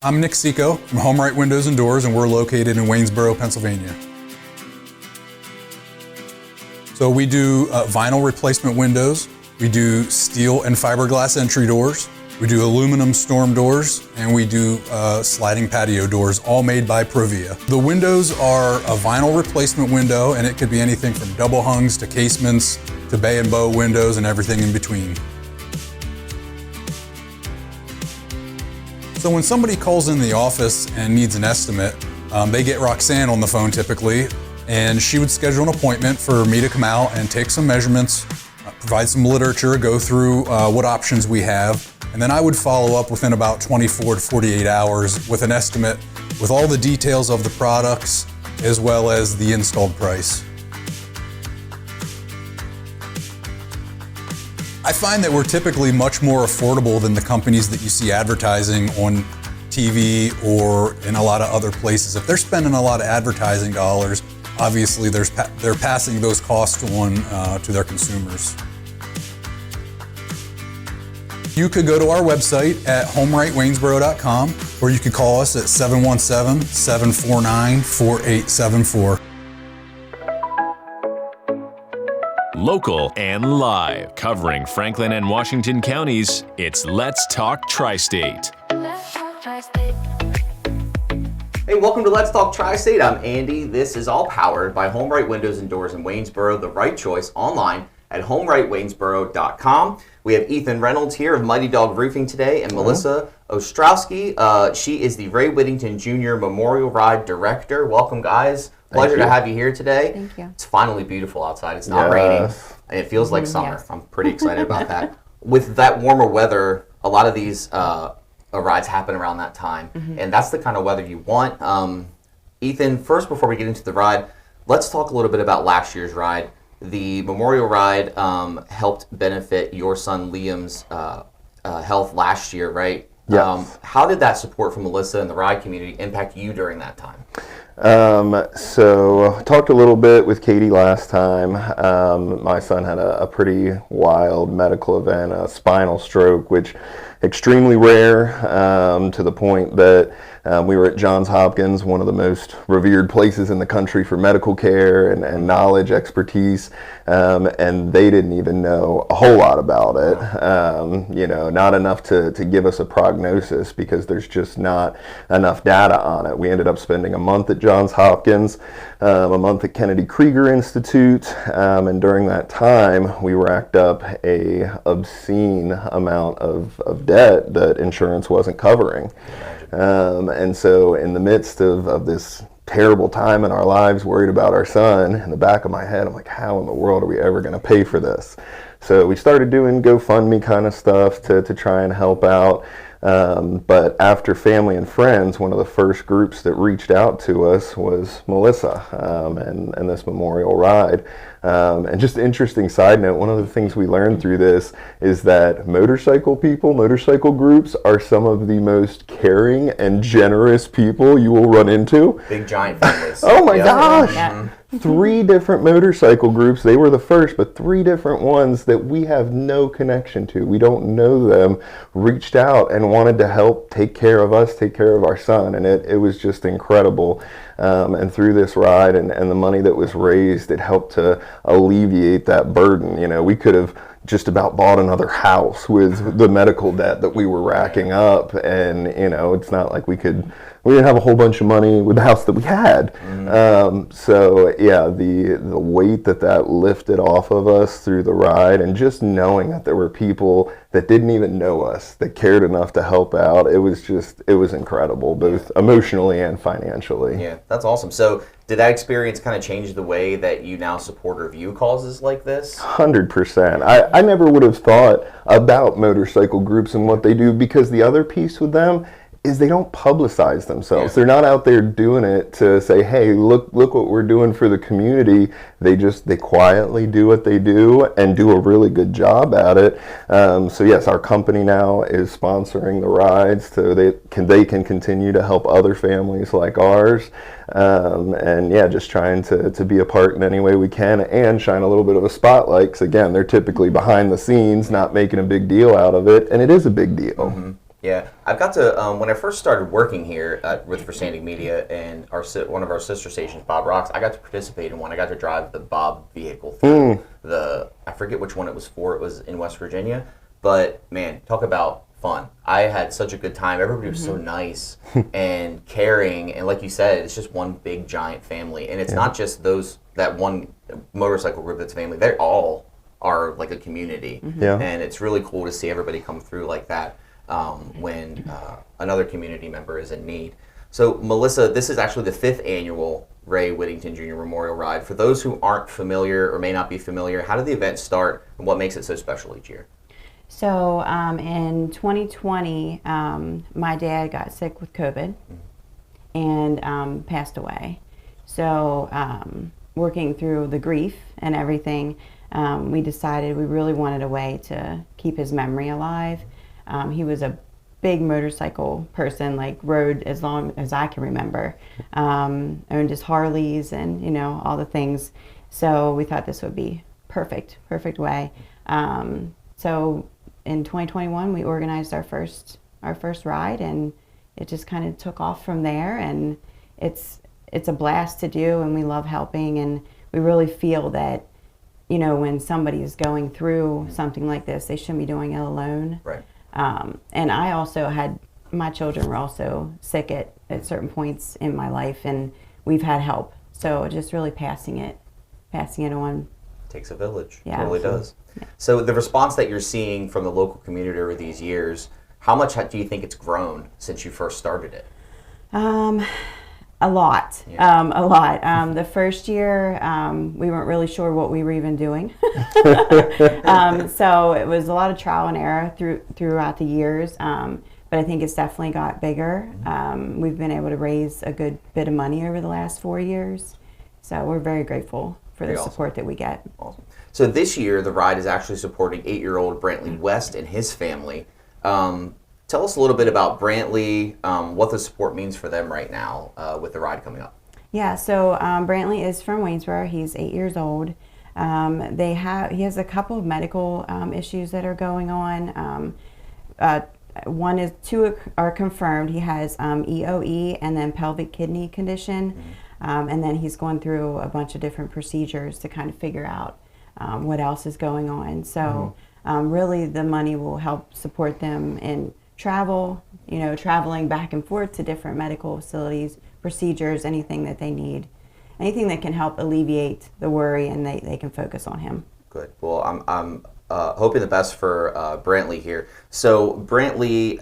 I'm Nick Seco from HomeRight Windows and Doors, and we're located in Waynesboro, Pennsylvania. So we do vinyl replacement windows, we do steel and fiberglass entry doors, we do aluminum storm doors, and we do sliding patio doors, all made by Provia. The windows are a vinyl replacement window, and it could be anything from double hungs to casements to bay and bow windows and everything in between. So when somebody calls in the office and needs an estimate, they get Roxanne on the phone typically, and she would schedule an appointment for me to come out and take some measurements, provide some literature, go through what options we have, and then I would follow up within about 24 to 48 hours with an estimate with all the details of the products as well as the installed price. I find that we're typically much more affordable than the companies that you see advertising on TV or in a lot of other places. If they're spending a lot of advertising dollars, obviously they're passing those costs on to their consumers. You could go to our website at homerightwaynesboro.com, or you could call us at 717-749-4874. Local and live, covering Franklin and Washington counties, it's Let's Talk Tri-State. Hey, welcome to Let's Talk Tri-State. I'm Andy. This is all powered by HomeRight Windows and Doors in Waynesboro, the right choice online at homerightwaynesboro.com. We have Ethan Reynolds here of Mighty Dog Roofing today, and Melissa Ostrowski. She is the Ray Whittington Jr. Memorial Ride Director. Welcome, guys. Pleasure to have you here today. Thank you. It's finally beautiful outside. It's not raining, and it feels like summer. Yes. I'm pretty excited about that. With that warmer weather, a lot of these rides happen around that time, and that's the kind of weather you want. Ethan, first, before we get into the ride, let's talk a little bit about last year's ride. The Memorial Ride helped benefit your son Liam's health last year, right? Yes. How did that support from Melissa and the ride community impact you during that time? So talked a little bit with Katie last time. My son had a pretty wild medical event, a spinal stroke, which extremely rare, to the point that we were at Johns Hopkins, one of the most revered places in the country for medical care and knowledge, expertise, and they didn't even know a whole lot about it. Not enough to give us a prognosis because there's just not enough data on it. We ended up spending a month at Johns Hopkins, a month at Kennedy Krieger Institute, and during that time we racked up a obscene amount of debt that insurance wasn't covering. And so in the midst of this terrible time in our lives, worried about our son, in the back of my head, I'm like, how in the world are we ever going to pay for this? So we started doing GoFundMe kind of stuff to try and help out. But after family and friends, one of the first groups that reached out to us was Melissa and this Memorial Ride. And just an interesting side note, one of the things we learned through this is that motorcycle groups are some of the most caring and generous people you will run into. Big giant families. Oh my gosh! Yeah. 3 different motorcycle groups. They were the first, but 3 different ones that we have no connection to. We don't know them, reached out and wanted to help take care of us, take care of our son. And it was just incredible. And through this ride and the money that was raised, it helped to alleviate that burden. You know, we could have just about bought another house with the medical debt that we were racking up. And, it's not like we didn't have a whole bunch of money with the house that we had. The weight that lifted off of us through the ride, and just knowing that there were people that didn't even know us that cared enough to help out, it was incredible, both emotionally and financially. Yeah, that's awesome. So did that experience kind of change the way that you now support or view causes like this? 100%. I never would have thought about motorcycle groups and what they do, because the other piece with them is they don't publicize themselves. Yeah. They're not out there doing it to say, hey, look what we're doing for the community. They quietly do what they do and do a really good job at it. So yes, our company now is sponsoring the rides so they can continue to help other families like ours. Just trying to be a part in any way we can and shine a little bit of a spotlight, because again, they're typically behind the scenes, not making a big deal out of it, and it is a big deal. Mm-hmm. Yeah, I've got to, when I first started working here with Verständig Media and one of our sister stations, Bob Rocks, I got to participate in one. I got to drive the Bob vehicle through I forget which one it was for. It was in West Virginia. But, man, talk about fun. I had such a good time. Everybody was so nice and caring. And like you said, it's just one big, giant family. And it's not just that one motorcycle group that's family. They all are like a community. Yeah. And it's really cool to see everybody come through like that. When another community member is in need. So, Melissa, this is actually the 5th annual Ray Whittington Jr. Memorial Ride. For those who aren't familiar or may not be familiar, how did the event start and what makes it so special each year? So, in 2020, my dad got sick with COVID and passed away. So, working through the grief and everything, we decided we really wanted a way to keep his memory alive. He was a big motorcycle person, like rode as long as I can remember, owned his Harleys and, you know, all the things. So we thought this would be perfect way. So in 2021, we organized our first ride, and it just kind of took off from there. And it's a blast to do, and we love helping, and we really feel that, you know, when somebody is going through something like this, they shouldn't be doing it alone. Right. And I also my children were also sick at certain points in my life, and we've had help. So just really passing it on. Takes a village. Yeah. It really does. Yeah. So the response that you're seeing from the local community over these years, how much do you think it's grown since you first started it? A lot. Yeah. A lot. The first year, we weren't really sure what we were even doing. So it was a lot of trial and error throughout the years. But I think it's definitely got bigger. We've been able to raise a good bit of money over the last 4 years. So we're very grateful for the support that we get. Awesome. So this year, the ride is actually supporting 8-year-old Brantley West and his family. Tell us a little bit about Brantley, what the support means for them right now with the ride coming up. Yeah, so Brantley is from Waynesboro. He's 8 years old. He has a couple of medical issues that are going on. Two are confirmed. He has EOE and then pelvic kidney condition. And then he's going through a bunch of different procedures to kind of figure out what else is going on. So really the money will help support them in travel, you know, traveling back and forth to different medical facilities, procedures, anything that they need, anything that can help alleviate the worry, and they can focus on him. Good. Well, I'm hoping the best for Brantley here. So Brantley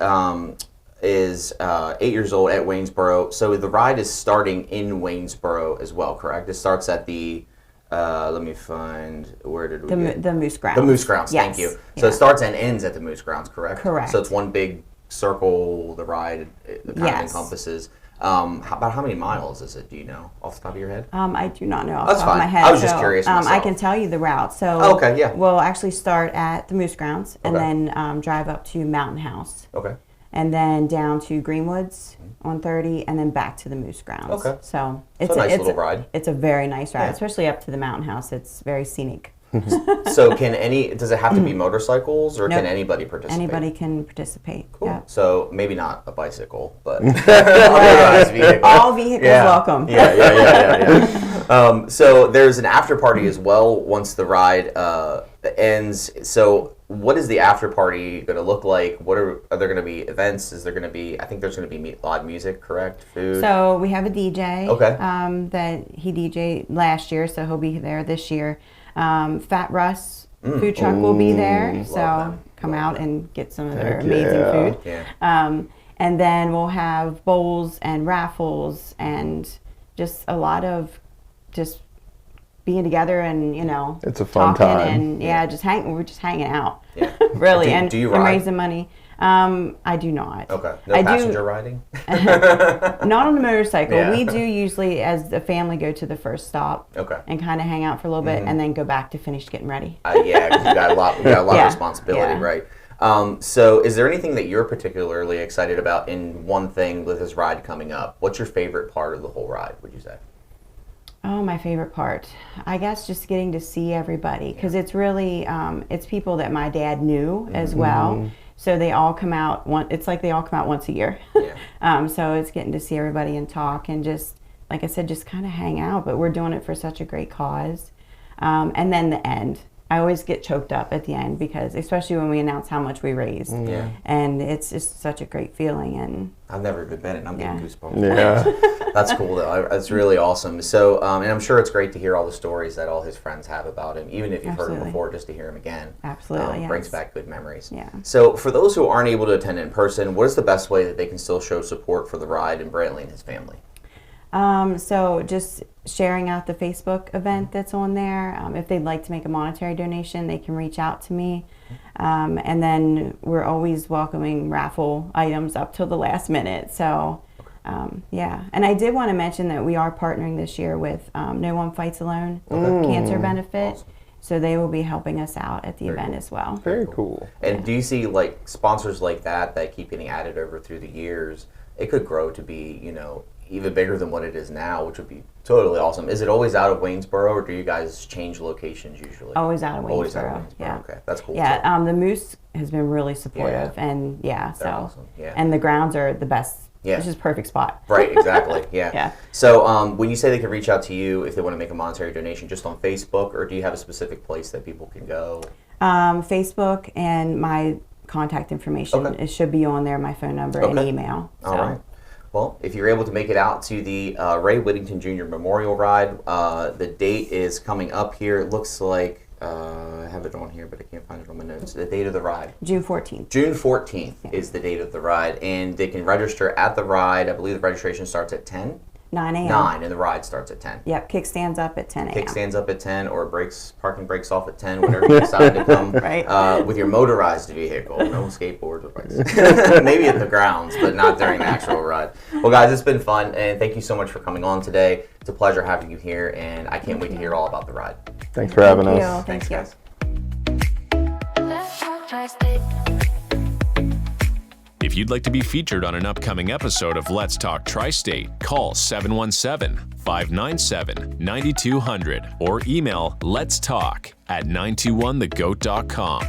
is 8 years old at Waynesboro. So the ride is starting in Waynesboro as well, correct? It starts at the let me find, where did we get? The Moose Grounds. The Moose Grounds, Yes. thank you. So it starts and ends at the Moose Grounds, correct? Correct. So it's one big circle, the ride kind of encompasses. About how many miles is it, do you know, off the top of your head? I do not know off That's the top of my fine. head. I was just curious I myself. can tell you the route. So Oh, okay, yeah. we'll actually start at the Moose Grounds and Okay. then drive up to Mountain House. Okay. And then down to Greenwoods on 30, and then back to the Moose Grounds. Okay. So It's a nice little ride. It's a very nice ride, Yeah. especially up to the Mountain House. It's very scenic. So does it have to be motorcycles, or Nope. can anybody participate? Anybody can participate. Cool. Yeah. So maybe not a bicycle, but otherwise vehicle. All vehicles welcome. Yeah. So there's an after party as well once the ride ends. So what is the after party going to look like? Are there going to be events? Is there going to be? I think there's going to be live music, correct? Food. So we have a DJ. Okay. That he DJ'd last year, so he'll be there this year. Fat Russ food truck will be there, so them. come Love out them. and get some of their Heck amazing yeah. food. Yeah. And then we'll have bowls and raffles and just a lot of just being together and, you know, It's a fun talking time. and we're just hanging out. Yeah. Really. Do you and ride? raising money. I do not. Okay. No I passenger riding. Not on the motorcycle. Yeah. We do usually, as a family, go to the first stop Okay. and kind of hang out for a little bit, and then go back to finish getting ready. Yeah, 'cause we got a lot Yeah, of responsibility, yeah. right? So is there anything that you're particularly excited about in one thing with this ride coming up? What's your favorite part of the whole ride, would you say? Oh, my favorite part, I guess, just getting to see everybody, because it's really it's people that my dad knew as well. So they all come out it's like they all come out once a year. Yeah. So it's getting to see everybody and talk and just, like I said, just kind of hang out. But we're doing it for such a great cause. And then the end. I always get choked up at the end because, especially when we announce how much we raised. Yeah. And it's just such a great feeling. And I've never even been, and I'm getting goosebumps. Yeah. That's cool, though. That's really awesome. So, and I'm sure it's great to hear all the stories that all his friends have about him, even if you've heard him Absolutely. before, just to hear him again. Absolutely, Brings yes. back good memories. Yeah. So, for those who aren't able to attend in person, what is the best way that they can still show support for the ride and Brantley and his family? So just sharing out the Facebook event that's on there. If they'd like to make a monetary donation, they can reach out to me. And then we're always welcoming raffle items up till the last minute. So, yeah. And I did want to mention that we are partnering this year with No One Fights Alone Cancer Benefit. Awesome. So they will be helping us out at the event as well. Very cool. And do you see like sponsors like that keep getting added over through the years? It could grow to be, even bigger than what it is now, which would be totally awesome. Is it always out of Waynesboro, or do you guys change locations usually? Always out of Waynesboro. Always out of Waynesboro. Yeah. Okay, that's cool. Yeah, too. the Moose has been really supportive, Yeah. and so awesome. Yeah. and the grounds are the best. Yeah. It's just perfect spot. Right, exactly. Yeah. Yeah. So when you say they can reach out to you if they want to make a monetary donation, just on Facebook, or do you have a specific place that people can go? Facebook and my contact information. Okay. It should be on there, my phone number and Okay. email. So. All right. Well, if you're able to make it out to the Ray Whittington Jr. Memorial Ride, the date is coming up here. It looks like, I have it on here, but I can't find it on my notes. The date of the ride. June 14th. June 14th is the date of the ride, and they can register at the ride. I believe the registration starts at 10? 9 a.m. 9, and the ride starts at 10. Yep, kickstands up at 10 a.m. Kickstands up at 10, or parking breaks off at 10, whenever you decide to come Right. with your motorized vehicle. No skateboards or bikes. Maybe at the grounds, but not during the actual ride. Well, guys, it's been fun, and thank you so much for coming on today. It's a pleasure having you here, and I can't wait to hear all about the ride. Thanks for having Thank us. you. Thank you. guys. Let's talk tri-state. If you'd like to be featured on an upcoming episode of Let's Talk Tri-State, call 717-597-9200 or email letstalk@921thegoat.com.